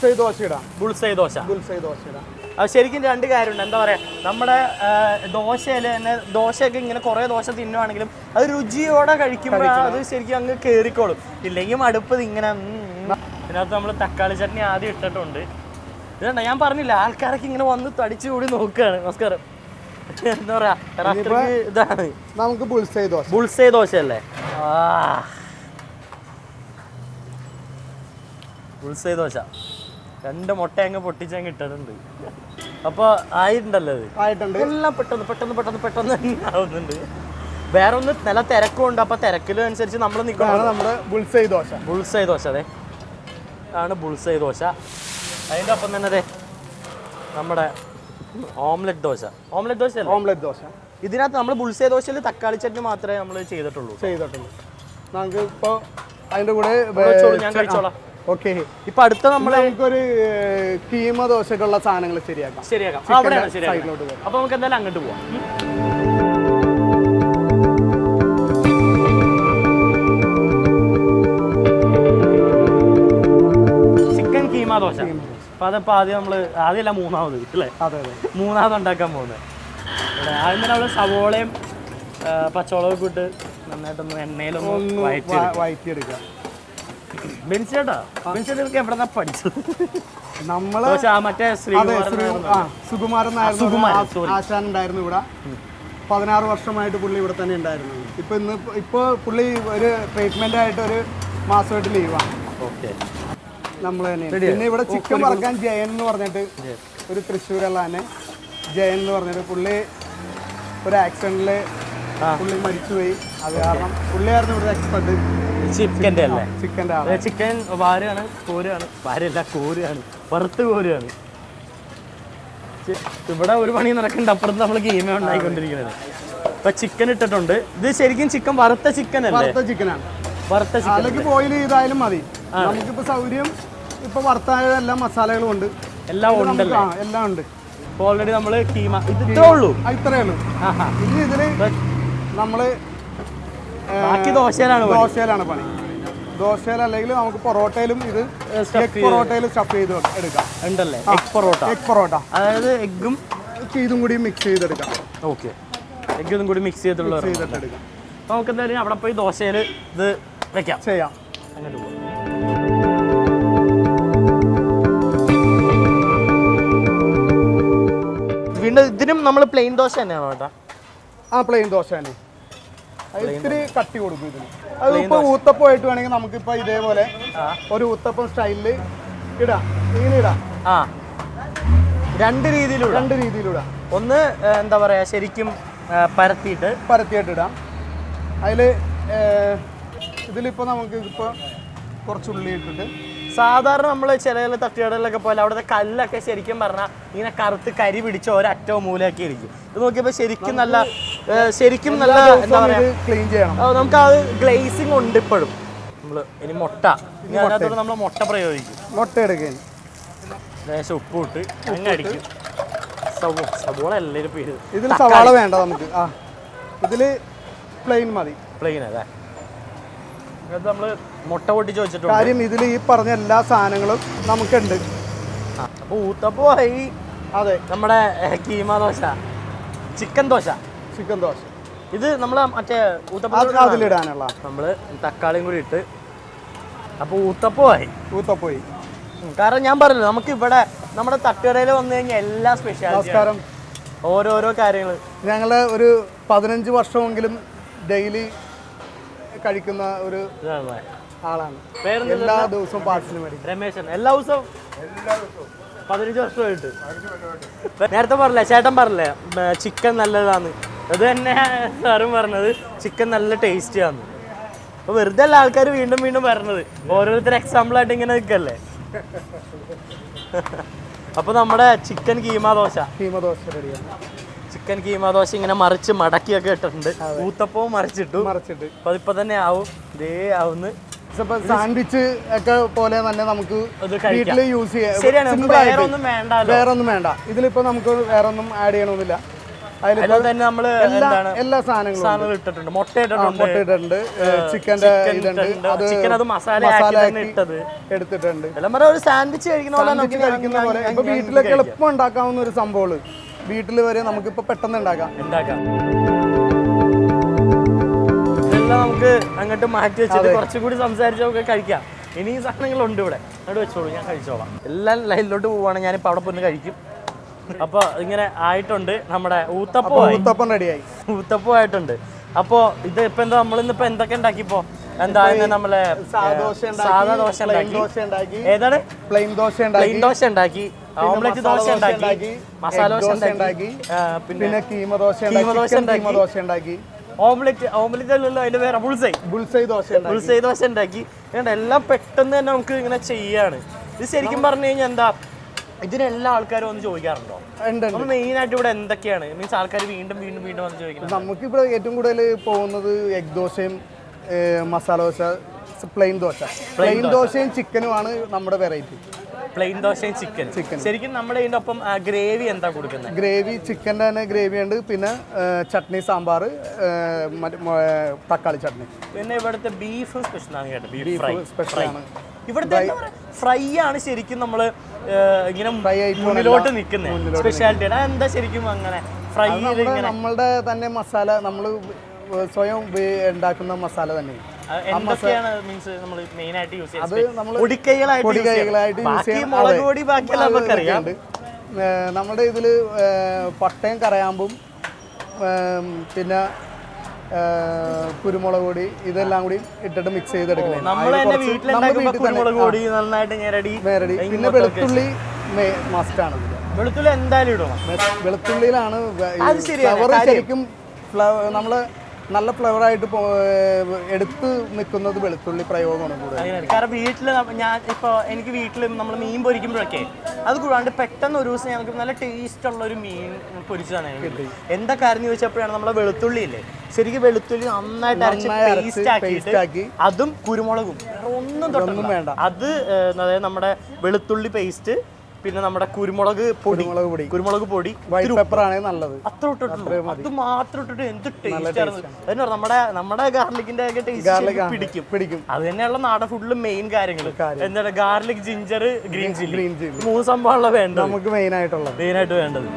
Bull's eye dosa ഇടാം. Bull's eye dosa ഇടാം. അത് ശരിക്കും രണ്ട് കാര്യമുണ്ട്. എന്താ പറയുക, നമ്മുടെ ദോശയിൽ തന്നെ ദോശയൊക്കെ ഇങ്ങനെ കുറേ ദോശ തിന്നുവാണെങ്കിലും അത് രുചിയോടെ കഴിക്കുമ്പോൾ അത് ശരിക്കും അങ്ങ് കയറിക്കോളും. ഇല്ലെങ്കിൽ മടുപ്പ് ഇങ്ങനെ. ഇതിനകത്ത് നമ്മൾ തക്കാളി ചട്നി ആദ്യം ഇട്ടിട്ടുണ്ട്. ഇതുണ്ട, ഞാൻ പറഞ്ഞില്ല, ആൾക്കാരൊക്കെ ഇങ്ങനെ വന്ന് തടിച്ചു കൂടി നോക്കുകയാണ്. നമസ്കാരം. എന്താ പറയാ, ഇതാണ് നമുക്ക് ബുൾസൈ ദോശ അല്ലേ? ബുൾസൈ ദോശ 2 മുട്ട അങ്ങ് പൊട്ടിച്ചങ്ങ് ഇട്ടിട്ടുണ്ട്. അപ്പൊ ആയിട്ടുണ്ടല്ലോ, ആയിട്ടുണ്ട്. എല്ലാം പെട്ടെന്ന് ആവുന്നുണ്ട്. വേറെ ഒന്ന് നല്ല തിരക്കുണ്ട്. അപ്പൊ തിരക്കിലും അനുസരിച്ച് നമ്മൾ നിൽക്കണം. നമ്മുടെ ബുൾസൈ ദോശ അതെ ആണ് ബുൾസൈ ദോശ. അതിൻ്റെ ഒപ്പം തന്നെ അതെ നമ്മുടെ ഓംലെറ്റ് ദോശ. ഇതിനകത്ത് നമ്മൾ ബുൾസൈ ദോശയിൽ തക്കാളി ചട്നി മാത്രമേ നമ്മൾ ചെയ്തിട്ടുള്ളൂ. നമുക്ക് ഇപ്പോൾ അതിൻ്റെ കൂടെ ഞാൻ കഴിച്ചോളാം. ഓക്കെ. ഇപ്പൊ അടുത്ത നമുക്കൊരു കീമ ദോശക്കുള്ള സാധനങ്ങൾ ശരിയാക്കാം. അപ്പൊ നമുക്ക് എന്തായാലും അങ്ങോട്ട് പോവാം. ചിക്കൻ കീമ ദോശ. അപ്പൊ അതപ്പോ ആദ്യമല്ല മൂന്നാമത് അല്ലേ? മൂന്നാമത് ഉണ്ടാക്കാൻ പോകുന്നത്. ആദ്യം തന്നെ നമ്മള് സവോളയും പച്ചമുളകൊക്കെ ഇട്ട് നന്നായിട്ടൊന്ന് എണ്ണയിലൊന്ന് വഴറ്റിയെടുക്കുക. എവിടെന്നാ പഠിച്ചത്? നമ്മള് മറ്റേ സുകുമാരൻ ആശാൻ ഉണ്ടായിരുന്നു ഇവിടെ. 16 വർഷമായിട്ട് പുള്ളി ഇവിടെ തന്നെ ഉണ്ടായിരുന്നു. ഇപ്പൊ പുള്ളി ഒരു ട്രീറ്റ്മെന്റ് ആയിട്ട് ഒരു മാസമായിട്ട് ലീവാണ്. നമ്മൾ തന്നെ. പിന്നെ ഇവിടെ ചിക്കൻ വറക്കാൻ ജയൻ എന്ന് പറഞ്ഞിട്ട് ഒരു തൃശ്ശൂരുള്ള തന്നെ ജയൻ എന്ന് പറഞ്ഞിട്ട് പുള്ളി ഒരു ആക്സിഡന്റില് പുള്ളി മരിച്ചുപോയി. അത് കാരണം പുള്ളിയായിരുന്നു ഇവിടെ എക്സ്പെർട്ട് ചിക്കൻ്റെ അല്ലേ? ചിക്കൻ വാരാണ്, കോരാണ്. വാരല്ല, കോരാണ്, വറുത്ത് കോരാണ്. ഇവിടെ ഒരു പണി നടക്കുന്നുണ്ട്. അപ്പുറത്ത് നമ്മൾ ഗെയിം ഉണ്ടായിക്കൊണ്ടിരിക്കുന്നത്. ഇപ്പൊ ചിക്കൻ ഇട്ടിട്ടുണ്ട്. ഇത് ശരിക്കും ചിക്കൻ വറുത്ത ചിക്കൻ അല്ലേ? വറുത്ത ചിക്കൻ അല്ലെങ്കിൽ ബോയിൽ ചെയ്താലും മതി. നമുക്കിപ്പോ സൗകര്യം ഇപ്പൊ വറുത്തായ എല്ലാ മസാലകളും ഉണ്ട്, എല്ലാം ഉണ്ടല്ലോ. എല്ലാം ഉണ്ട്. ഓൾറെഡി നമ്മള് കീമ ഇത്രേ ഉള്ളൂ. ഇനി ഇതില് നമ്മള് ബാക്കി ദോശയിലാണ് പണി. ദോശയിൽ അല്ലെങ്കിൽ നമുക്ക് പൊറോട്ടയിലും ഇത് പൊറോട്ടയിലും സ്റ്റഫ് ചെയ്ത് എടുക്കാം. ഉണ്ടല്ലേ? എഗ് പൊറോട്ട, അതായത് എഗ്ഗും ഇതും കൂടി മിക്സ് ചെയ്തെടുക്കാം. ഓക്കെ, എഗ്ഗും കൂടി മിക്സ് ചെയ്തിട്ടെടുക്കാം. നമുക്ക് എന്തായാലും അവിടെ പോയി ദോശയിൽ ഇത് ചെയ്യാം. അങ്ങനെ പോകാം. വീണ്ടും ഇതിനും നമ്മൾ പ്ലെയിൻ ദോശ തന്നെയാണോ ചേട്ടാ? പ്ലെയിൻ ദോശ തന്നെ. ഇത്തിരി കട്ടി കൊടുക്കും ഇതിന്. അതിപ്പോ ഊത്തപ്പമായിട്ട് വേണമെങ്കിൽ നമുക്കിപ്പോ ഇതേപോലെ ഒരു ഊത്തപ്പം സ്റ്റൈലില് ഇടാം. ഇങ്ങനെ ഇടാം. രണ്ട് രീതിയിലൂടെ. ഒന്ന് എന്താ പറയാ, ശരിക്കും പരത്തിയിട്ട് ഇടാം. അതില് ഇതിലിപ്പോ നമുക്ക് ഇപ്പൊ കുറച്ചുള്ളി ഇട്ടിട്ട്, സാധാരണ നമ്മൾ ചില തട്ടുകടകളിലൊക്കെ പോലെ അവിടുത്തെ കല്ലൊക്കെ ശരിക്കും പറഞ്ഞാൽ ഇങ്ങനെ കറുത്ത് കരി പിടിച്ച ഒരറ്റോ മൂലയൊക്കെ ഇരിക്കും. ഇത് നോക്കിയപ്പോൾ ശരിക്കും നല്ല എന്താ പറയാ, ക്ലീൻ ചെയ്യണം. നമുക്ക് ആ ഗ്ലേസിങ് ഉണ്ട് ഇപ്പോഴും. ഇനി മുട്ട, അതിനകത്തോട് നമ്മൾ മുട്ട പ്രയോഗിക്കും. മുട്ട എടുക്കുക, ലേശം ഉപ്പ് ഇട്ട് അങ്ങനെ അടിക്കും. സവോള എല്ലാവരും പേര്. ഇതിൽ സവാള വേണ്ട നമുക്ക്. ഇതില് പ്ലെയിൻ മതി. പ്ലെയിൻ അല്ലേ? നമ്മള് മുട്ട പൊട്ടിച്ച് വെച്ചിട്ടുണ്ട്. കാര്യം ഇതിൽ ഈ പറഞ്ഞ എല്ലാ സാധനങ്ങളും നമുക്കുണ്ട്. അപ്പൊ ഊത്തപ്പമായി. അതെ, നമ്മുടെ കീമ ദോശ, ചിക്കൻ ദോശ. ഇത് നമ്മള് മറ്റേ അതിലിടാനുള്ള നമ്മള് തക്കാളിയും കൂടി ഇട്ട്. അപ്പൊ ഊത്തപ്പമായി. കാരണം ഞാൻ പറഞ്ഞല്ലോ, നമുക്ക് ഇവിടെ നമ്മുടെ തട്ടുകടയിൽ വന്നു കഴിഞ്ഞാൽ എല്ലാ സ്പെഷ്യാലിറ്റി, ഓരോരോ കാര്യങ്ങൾ. ഞങ്ങള് ഒരു 15 വർഷമെങ്കിലും ഡെയിലി കഴിക്കുന്ന ഒരു ആളാണ്. എല്ലാ ദിവസവും പാർസൽ മേടിക്കും. രമേശൻ എല്ലാ ദിവസവും 15 വർഷമായിട്ട്. നേരത്തെ പറഞ്ഞില്ലേ, ചേട്ടൻ പറഞ്ഞില്ലേ ചിക്കൻ നല്ലതാന്ന്. അത് തന്നെ സാറും പറഞ്ഞത്, ചിക്കൻ നല്ല ടേസ്റ്റി ആണ്. അപ്പൊ വെറുതെ അല്ല ആൾക്കാർ വീണ്ടും പറഞ്ഞത്. ഓരോരുത്തർ എക്സാമ്പിൾ ആയിട്ട് ഇങ്ങനെ നിൽക്കല്ലേ. അപ്പൊ നമ്മുടെ ചിക്കൻ കീമ ദോശ റെഡിയാണ്. ചിക്കൻ കീമ ദോശ ഇങ്ങനെ മറിച്ച് മടക്കിയൊക്കെ ഇട്ടിട്ടുണ്ട്. ഊത്തപ്പവും മറിച്ചിട്ടു. അപ്പൊ ഇപ്പൊ തന്നെ ആവും. ഇതേ ആവുന്നു. സാൻഡ്വിച്ച് ഒക്കെ പോലെ തന്നെ നമുക്ക് വീട്ടിൽ യൂസ് ചെയ്യാം. ശരിയാണ്, വേറെ ഒന്നും വേണ്ട. ഇതിലിപ്പോ നമുക്ക് വേറെ ഒന്നും ആഡ് ചെയ്യണമെന്നില്ല. അതുപോലെ തന്നെ നമ്മള് എന്താണ് എല്ലാ സാധനങ്ങളും ഇട്ടിട്ടുണ്ട്. മുട്ട ഇട്ടിട്ടുണ്ട്, ചിക്കന്റെ ഇതുണ്ട്, ചിക്കൻ അത് മസാല ഇട്ടത് എടുത്തിട്ടുണ്ട്. എല്ലാം പറഞ്ഞ ഒരു സാൻഡ്വിച്ച് കഴിക്കുന്ന പോലെ നമുക്ക് കഴിക്കുന്ന പോലെ ഇപ്പൊ വീട്ടിലൊക്കെ എളുപ്പം ഉണ്ടാക്കാവുന്ന ഒരു സംഭവമാണ്. വീട്ടിൽ വരെ നമുക്കിപ്പോ പെട്ടെന്ന് ഉണ്ടാക്കാം. ഇതെല്ലാം നമുക്ക് അങ്ങോട്ട് മാറ്റി വെച്ചിട്ട് കുറച്ചുകൂടി സംസാരിച്ചൊക്കെ കഴിക്കാം. ഇനി ഈ സാധനങ്ങളുണ്ട് ഇവിടെ, അവിടെ വെച്ചോളൂ, ഞാൻ കഴിച്ചോളാം. എല്ലാം ലൈനിലോട്ട് പോവാണ്, ഞാനിപ്പോൾ അവിടെ പോയി കഴിക്കും. അപ്പോൾ ഇങ്ങനെ ആയിട്ടുണ്ട് നമ്മുടെ ഊത്തപ്പം റെഡിയായി. ഊത്തപ്പം ആയിട്ടുണ്ട്. അപ്പോൾ ഇത് ഇപ്പം എന്താ നമ്മളിന്നിപ്പോൾ എന്തൊക്കെ ഉണ്ടാക്കിയപ്പോൾ എന്താ നമ്മളെ സാധാ ദോശ ഉണ്ടാക്കി, ഏതാണ് പ്ലെയിൻ ദോശ ഉണ്ടാക്കി, ഓംലെറ്റ് ദോശ ഉണ്ടാക്കി, മസാല ദോശ ഉണ്ടാക്കി, പിന്നെ കീമ ദോശ ഉണ്ടാക്കി, ഓംലെറ്റ് അല്ലല്ലോ അതിന്റെ പേര് ബുൾസൈ ദോശ ഉണ്ടാക്കി. എല്ലാം പെട്ടെന്ന് തന്നെ നമുക്ക് ഇങ്ങനെ ചെയ്യാണ്. ഇത് ശരിക്കും പറഞ്ഞു കഴിഞ്ഞാൽ എന്താ, ഇതിനെല്ലാ ആൾക്കാരും വന്ന് ചോദിക്കാറുണ്ടോ? നമ്മൾ മെയിൻ ആയിട്ട് ഇവിടെ എന്തൊക്കെയാണ് മീൻസ് ആൾക്കാർ വീണ്ടും വീണ്ടും വീണ്ടും വന്ന് ചോദിക്കുന്നത്? നമുക്കിവിടെ ഏറ്റവും കൂടുതൽ പോകുന്നത് എഗ് ദോശയും മസാല ദോശ, പ്ലെയിൻ ദോശയും ചിക്കനുമാണ് നമ്മുടെ വെറൈറ്റി. പ്ലെയിൻ ദോശയും ചിക്കൻ. ശരിക്കും നമ്മുടെ ഇതിന്റെ ഒപ്പം ഗ്രേവി എന്താ കൊടുക്കുന്നത്? ഗ്രേവി ചിക്കൻ്റെ തന്നെ ഗ്രേവി ഉണ്ട്, പിന്നെ ചട്നി, സാമ്പാർ, തക്കാളി ചട്നി. പിന്നെ ഇവിടുത്തെ ബീഫ് സ്പെഷ്യലാണ് കേട്ടോ. ബീഫ് സ്പെഷ്യലാണ് ഇവിടുത്തെ ഫ്രൈ ആണ് ശരിക്കും നമ്മള് ഇങ്ങനെ മുന്നിലോട്ട് നിൽക്കുന്നത് സ്പെഷ്യാലിറ്റി. എന്താ ശരിക്കും അങ്ങനെ ഫ്രൈ? നമ്മളുടെ തന്നെ മസാല, നമ്മൾ സ്വയം ഉണ്ടാക്കുന്ന മസാല തന്നെ. എന്തൊക്കെയാണ് മീൻസ് നമ്മൾ മെയിൻ ആയിട്ട് യൂസ് ചെയ്യുന്നത്? പൊടിക്കൈകളായിട്ട് യൂസ് ചെയ്യാം. നമ്മുടെ ഇതില് പട്ടയും കറയാമ്പും പിന്നെ കുരുമുളക് പൊടി ഇതെല്ലാം കൂടി ഇട്ടിട്ട് മിക്സ് ചെയ്തെടുക്കണം. പിന്നെ വെളുത്തുള്ളി മസ്റ്റ് ആണ്. വെളുത്തുള്ളി എന്തായാലും ഇടണം. വെളുത്തുള്ളിയിലാണ് ശരിക്കും നമ്മള് നല്ല ഫ്ലേവറായിട്ട് എടുത്ത് നിൽക്കുന്നത് വെളുത്തുള്ളി പ്രയോഗമാണ് കൂടുതൽ. കാരണം വീട്ടിൽ എനിക്ക് വീട്ടിൽ നമ്മൾ മീൻ പൊരിക്കുമ്പോഴൊക്കെ അത് കൂടാണ്ട് പെട്ടെന്ന് ഒരു ദിവസം ഞങ്ങൾക്ക് നല്ല ടേസ്റ്റ് ഉള്ള ഒരു മീൻ പൊരിച്ചതാണ്. എന്താ കാര്യം ചോദിച്ചപ്പോഴാണ് നമ്മളെ വെളുത്തുള്ളി ഇല്ലേ, ശരിക്കും വെളുത്തുള്ളി നന്നായിട്ട് അരച്ച് പേസ്റ്റ് ആക്കി അതും കുരുമുളകും ഒന്നും വേണ്ട. അത് അതായത് നമ്മുടെ വെളുത്തുള്ളി പേസ്റ്റ്, പിന്നെ നമ്മുടെ കുരുമുളക് പൊടി വൈറ്റ് പെപ്പർ ആണ് നല്ലത്. അത്ര ഇട്ടിട്ടുള്ളൂ, അത് മാത്രം ഇട്ടിട്ട് എന്ത് ടേസ്റ്റ് ആണ്. നമ്മുടെ ഗാർലിക്കിന്റെ ഒക്കെ ടേസ്റ്റ് പിടിക്കും. അത് തന്നെയുള്ള നാടൻ ഫുഡില് മെയിൻ കാര്യങ്ങൾ. എന്താണ് ഗാർലിക്, ജിഞ്ചർ, ഗ്രീൻ ചില്ലി, 3 സംഭവമുള്ള വേണ്ടത് നമുക്ക് മെയിൻ ആയിട്ട് വേണ്ടത്.